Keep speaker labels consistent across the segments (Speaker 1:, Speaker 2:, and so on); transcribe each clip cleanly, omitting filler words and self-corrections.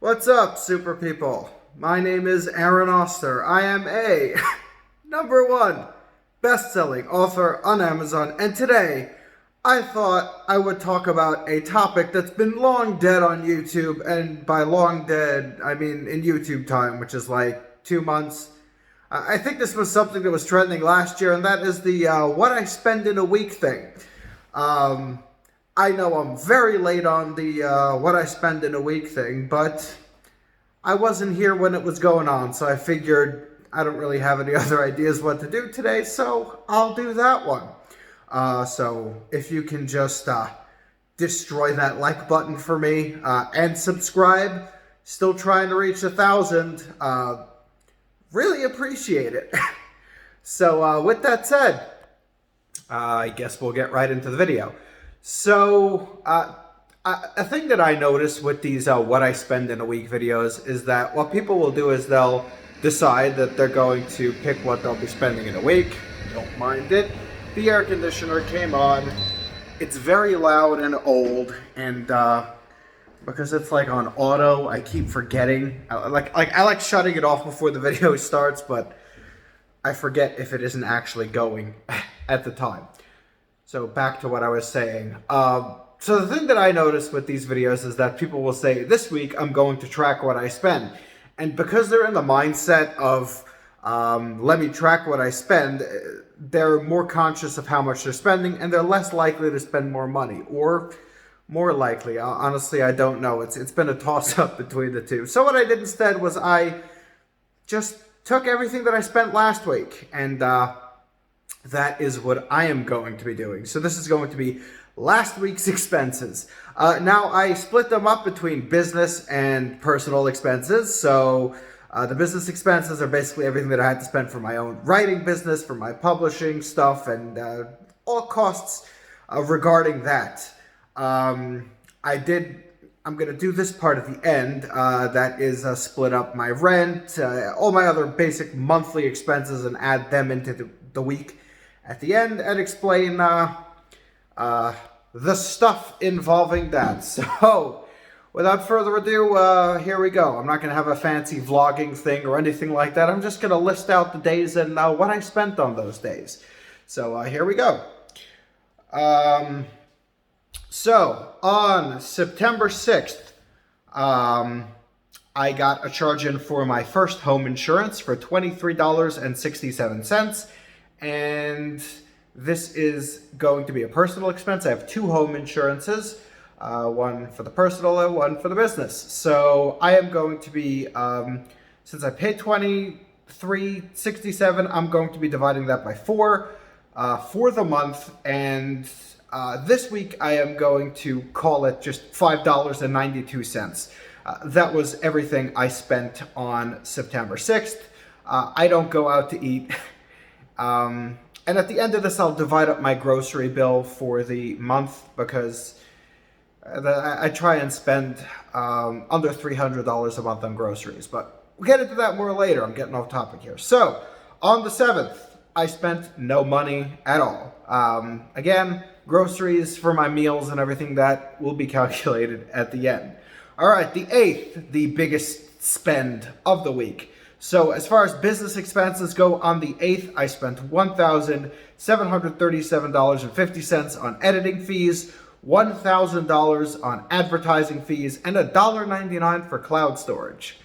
Speaker 1: What's up, super people? My name is Aaron Oster. I am a #1 best-selling author on Amazon, and today I thought I would talk about a topic that's been long dead on YouTube, and by long dead, I mean in YouTube time, which is like 2 months. I think this was something that was trending last year, and that is the what I spend in a week thing. I know I'm very late on the what I spend in a week thing, but I wasn't here when it was going on, so I figured I don't really have any other ideas what to do today, so I'll do that one. So if you can just destroy that like button for me and subscribe, still trying to reach 1,000, really appreciate it. So with that said, I guess we'll get right into the video. So, a thing that I noticed with these what I spend in a week videos is that what people will do is they'll decide that they're going to pick what they'll be spending in a week. Don't mind it. The air conditioner came on. It's very loud and old, and because it's like on auto, I keep forgetting. I like shutting it off before the video starts, but I forget if it isn't actually going at the time. So back to what I was saying. So the thing that I noticed with these videos is that people will say, this week I'm going to track what I spend. And because they're in the mindset of, let me track what I spend, they're more conscious of how much they're spending, and they're less likely to spend more money. Or more likely. Honestly, I don't know. It's been a toss-up between the two. So what I did instead was I just took everything that I spent last week, and that is what I am going to be doing. So this is going to be last week's expenses. Now, I split them up between business and personal expenses. So the business expenses are basically everything that I had to spend for my own writing business, for my publishing stuff, and all costs regarding that. I'm going to do this part at the end. That is split up my rent, all my other basic monthly expenses, and add them into the week at the end, and explain the stuff involving that. So, without further ado, here we go. I'm not going to have a fancy vlogging thing or anything like that. I'm just going to list out the days and what I spent on those days. So, here we go. So, on September 6th, I got a charge in for my first home insurance for $23.67. And this is going to be a personal expense. I have 2 home insurances, one for the personal and one for the business. So I am going to be, since I paid $23.67, I'm going to be dividing that by 4 for the month. And this week I am going to call it just $5.92. That was everything I spent on September 6th. I don't go out to eat. And at the end of this, I'll divide up my grocery bill for the month, because I try and spend under $300 a month on groceries. But we'll get into that more later. I'm getting off topic here. So, on the 7th, I spent no money at all. Again, groceries for my meals and everything, that will be calculated at the end. All right, the 8th, the biggest spend of the week. So as far as business expenses go, on the 8th, I spent $1,737.50 on editing fees, $1,000 on advertising fees, and $1.99 for cloud storage.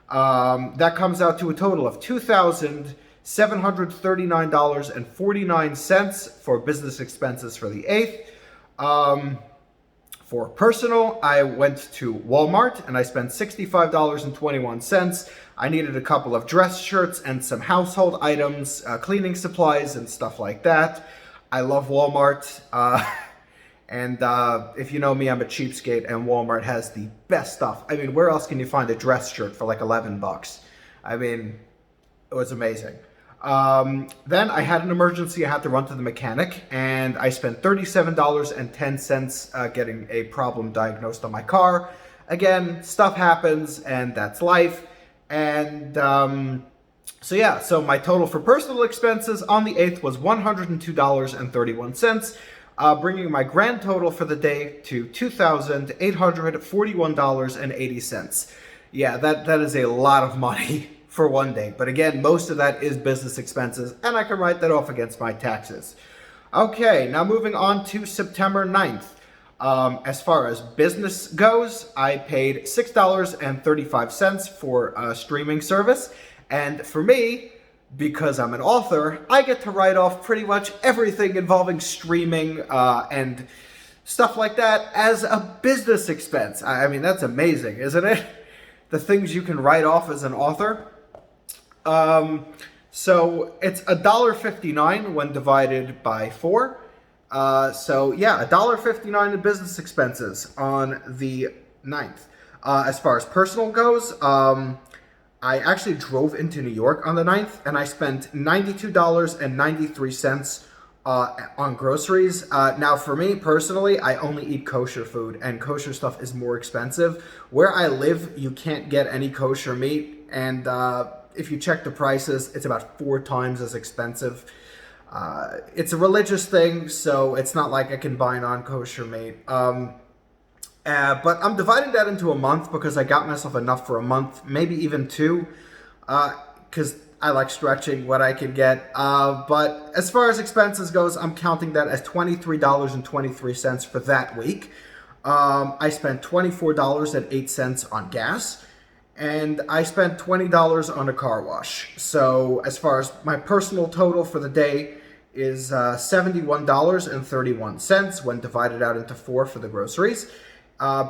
Speaker 1: That comes out to a total of $2,739.49 for business expenses for the 8th. For personal, I went to Walmart and I spent $65.21. I needed a couple of dress shirts and some household items, cleaning supplies and stuff like that. I love Walmart. And if you know me, I'm a cheapskate, and Walmart has the best stuff. I mean, where else can you find a dress shirt for like $11? I mean, it was amazing. Then I had an emergency. I had to run to the mechanic, and I spent $37.10 getting a problem diagnosed on my car. Again, stuff happens, and that's life. And so yeah, so my total for personal expenses on the 8th was $102.31, bringing my grand total for the day to $2,841.80. Yeah, that is a lot of money for one day. But again, most of that is business expenses, and I can write that off against my taxes. Okay, now moving on to September 9th. As far as business goes, I paid $6.35 for a streaming service. And for me, because I'm an author, I get to write off pretty much everything involving streaming and stuff like that as a business expense. I mean, that's amazing, isn't it? The things you can write off as an author. So it's $1.59 when divided by 4. So yeah, $1.59 in business expenses on the 9th. As far as personal goes, I actually drove into New York on the 9th, and I spent $92.93 on groceries. Now, for me personally, I only eat kosher food, and kosher stuff is more expensive. Where I live, you can't get any kosher meat, and if you check the prices, it's about 4 times as expensive. It's a religious thing, so it's not like I can buy non-kosher meat. But I'm dividing that into a month because I got myself enough for a month, maybe even 2, because I like stretching what I can get. But as far as expenses goes, I'm counting that as $23.23 for that week. I spent $24.08 on gas, and I spent $20 on a car wash. So as far as my personal total for the day is $71.31 when divided out into 4 for the groceries.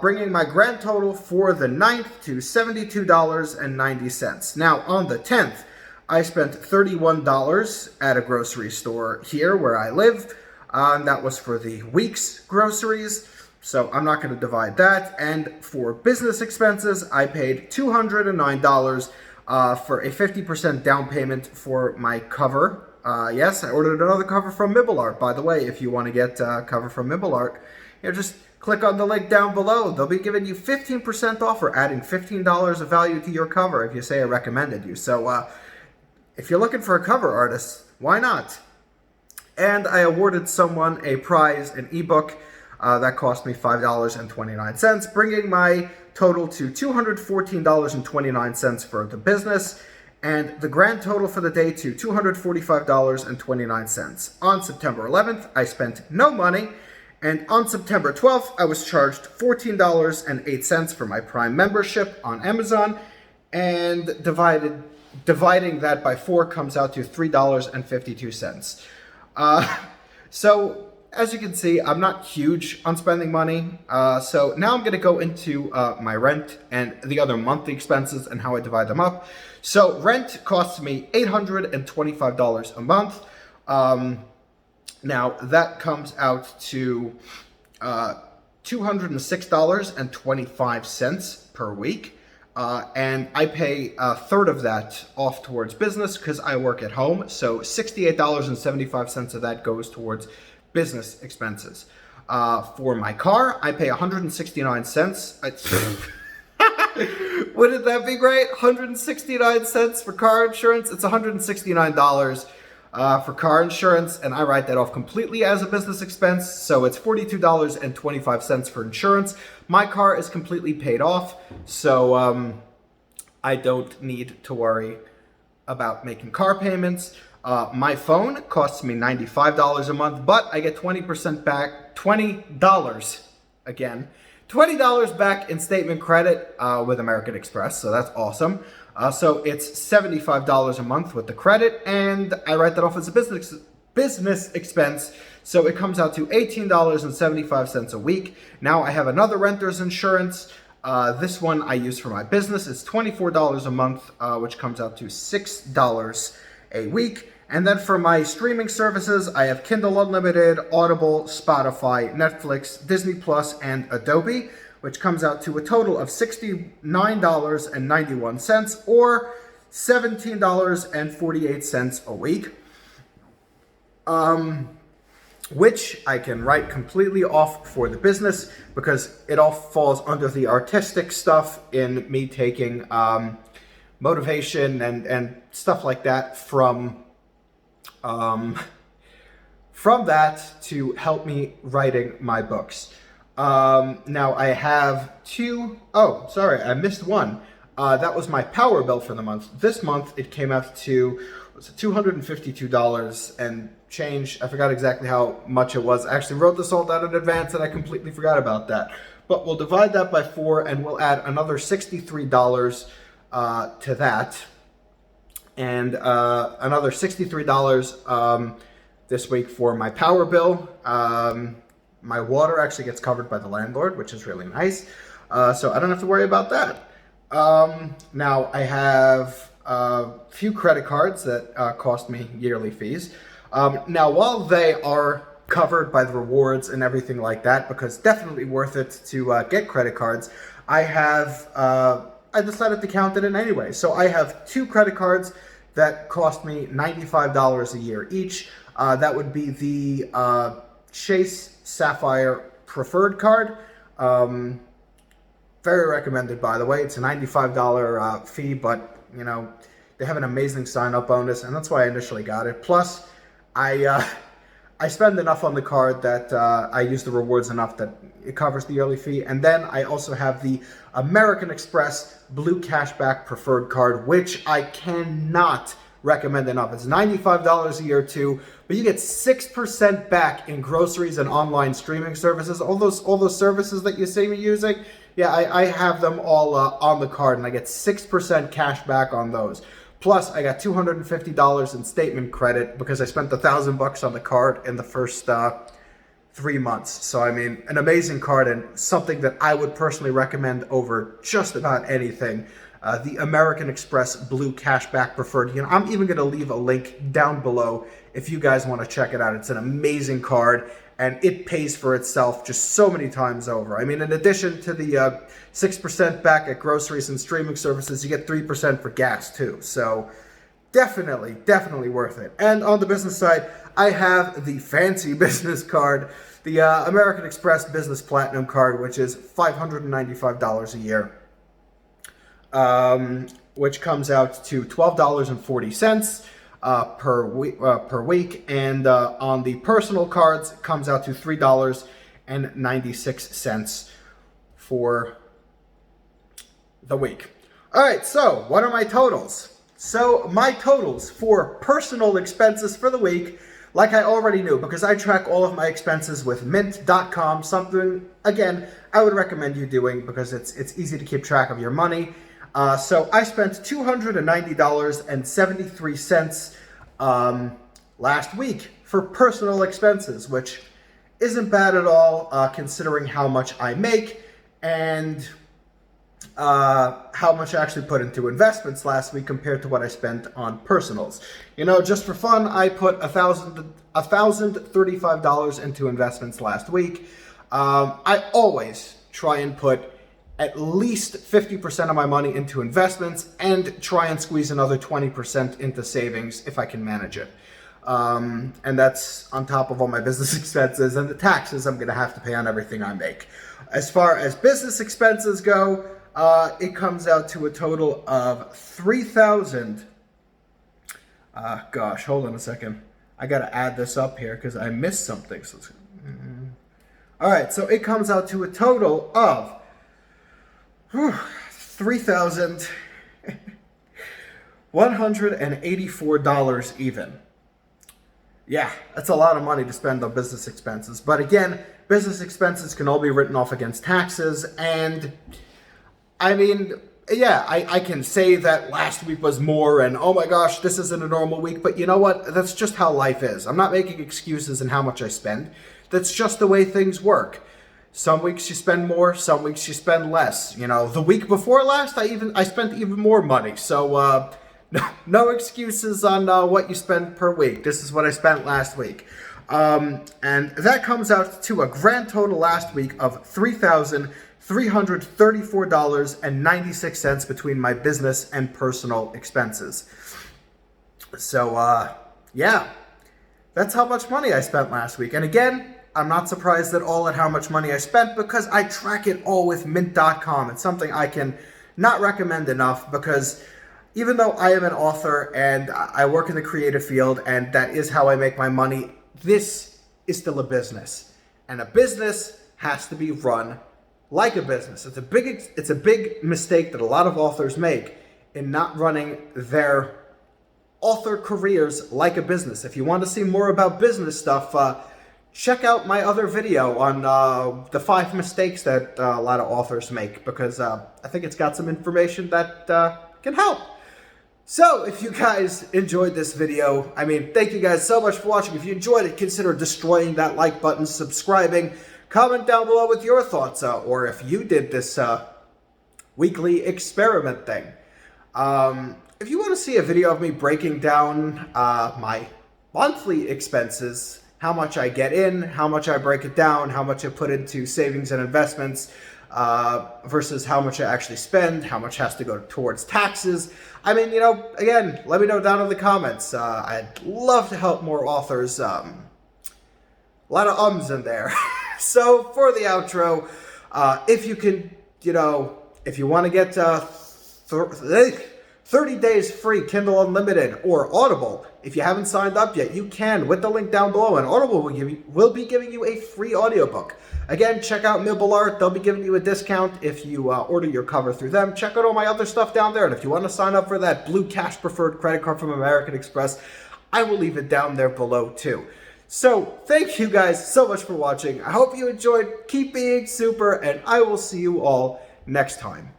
Speaker 1: Bringing my grand total for the 9th to $72.90. Now, on the 10th, I spent $31 at a grocery store here where I live. That was for the week's groceries, so I'm not going to divide that. And for business expenses, I paid $209 for a 50% down payment for my cover. Yes, I ordered another cover from MibbleArt. By the way, if you want to get a cover from MibbleArt, just click on the link down below. They'll be giving you 15% off or adding $15 of value to your cover if you say I recommended you. So if you're looking for a cover artist, why not? And I awarded someone a prize, an ebook, that cost me $5.29, bringing my total to $214.29 for the business, and the grand total for the day to $245.29. On September 11th, I spent no money. And on September 12th, I was charged $14.08 for my Prime membership on Amazon, and dividing that by 4 comes out to $3.52. So, as you can see, I'm not huge on spending money. So now I'm going to go into my rent and the other monthly expenses and how I divide them up. So rent costs me $825 a month. Now, that comes out to $206.25 per week. And I pay a third of that off towards business because I work at home. So $68.75 of that goes towards business expenses. For my car, I pay 169 cents. Wouldn't that be great? 169 cents for car insurance. It's $169 for car insurance, and I write that off completely as a business expense, so it's $42.25 for insurance. My car is completely paid off, so I don't need to worry about making car payments. My phone costs me $95 a month, but I get 20% back, $20 again, $20 back in statement credit with American Express, so that's awesome. So it's $75 a month with the credit, and I write that off as a business expense, so it comes out to $18.75 a week. Now I have another renter's insurance. This one I use for my business. It's $24 a month, which comes out to $6 a week. And then for my streaming services, I have Kindle Unlimited, Audible, Spotify, Netflix, Disney Plus, and Adobe, which comes out to a total of $69.91 or $17.48 a week, which I can write completely off for the business because it all falls under the artistic stuff in me taking motivation and stuff like that from that to help me writing my books. Now I have I missed one. That was my power bill for the month. This month, it came out to $252 and change. I forgot exactly how much it was. I actually wrote this all down in advance, and I completely forgot about that. But we'll divide that by 4, and we'll add another $63 to that. And another $63 this week for my power bill. My water actually gets covered by the landlord, which is really nice. So I don't have to worry about that. Now I have a few credit cards that cost me yearly fees. Now, while they are covered by the rewards and everything like that, because definitely worth it to get credit cards, I decided to count it in anyway. So I have 2 credit cards that cost me $95 a year each. That would be the Chase Sapphire Preferred card. Very recommended, by the way. It's a $95 fee, but, you know, they have an amazing sign-up bonus, and that's why I initially got it. Plus, I spend enough on the card that I use the rewards enough that it covers the yearly fee. And then I also have the American Express Blue Cashback Preferred card, which I cannot recommend enough. It's $95 a year too, but you get 6% back in groceries and online streaming services. All those services that you see me using, yeah, I have them all on the card, and I get 6% cash back on those. Plus, I got $250 in statement credit because I spent $1,000 on the card in the first 3 months. So, I mean, an amazing card and something that I would personally recommend over just about anything. The American Express Blue Cashback Preferred. You know, I'm even going to leave a link down below if you guys want to check it out. It's an amazing card, and it pays for itself just so many times over. I mean, in addition to the 6% back at groceries and streaming services, you get 3% for gas too. So definitely worth it. And on the business side, I have the fancy business card, the American Express Business Platinum card, which is $595 a year. Which comes out to $12.40 per week, and on the personal cards, it comes out to $3.96 for the week. All right, so what are my totals? So my totals for personal expenses for the week, like I already knew, because I track all of my expenses with mint.com, something, again, I would recommend you doing because it's easy to keep track of your money. So I spent $290.73 last week for personal expenses, which isn't bad at all considering how much I make and how much I actually put into investments last week compared to what I spent on personals. You know, just for fun, I put $1,035 into investments last week. I always try and put at least 50% of my money into investments and try and squeeze another 20% into savings if I can manage it. And that's on top of all my business expenses and the taxes I'm going to have to pay on everything I make. As far as business expenses go, it comes out to a total of $3,000. Gosh, hold on a second. I got to add this up here because I missed something. So all right, so it comes out to a total of $3,184 even. Yeah, that's a lot of money to spend on business expenses. But again, business expenses can all be written off against taxes. And I mean, yeah, I can say that last week was more and oh my gosh, this isn't a normal week. But you know what? That's just how life is. I'm not making excuses in how much I spend. That's just the way things work. Some weeks you spend more, some weeks you spend less. You know, the week before last, I spent even more money. So no excuses on what you spend per week. This is what I spent last week. And that comes out to a grand total last week of $3,334.96 between my business and personal expenses. So, yeah, that's how much money I spent last week. And again, I'm not surprised at all at how much money I spent because I track it all with mint.com. It's something I can not recommend enough because even though I am an author and I work in the creative field and that is how I make my money, this is still a business. And a business has to be run like a business. It's a big mistake that a lot of authors make in not running their author careers like a business. If you want to see more about business stuff, check out my other video on the 5 mistakes that a lot of authors make, because I think it's got some information that can help. So, if you guys enjoyed this video, thank you guys so much for watching. If you enjoyed it, consider destroying that like button, subscribing, comment down below with your thoughts, or if you did this weekly experiment thing. If you want to see a video of me breaking down my monthly expenses, how much I get in, how much I break it down, how much I put into savings and investments, versus how much I actually spend, how much has to go towards taxes. Again, let me know down in the comments. I'd love to help more authors. A lot of ums in there. So for the outro, if you can, if you want to get 30 days free Kindle Unlimited or Audible, if you haven't signed up yet, you can with the link down below, and Audible will be giving you a free audiobook. Again, check out WeBull. They'll be giving you a discount if you order your cover through them. Check out all my other stuff down there, and if you want to sign up for that blue cash preferred credit card from American Express, I will leave it down there below too. So, thank you guys so much for watching. I hope you enjoyed. Keep being super, and I will see you all next time.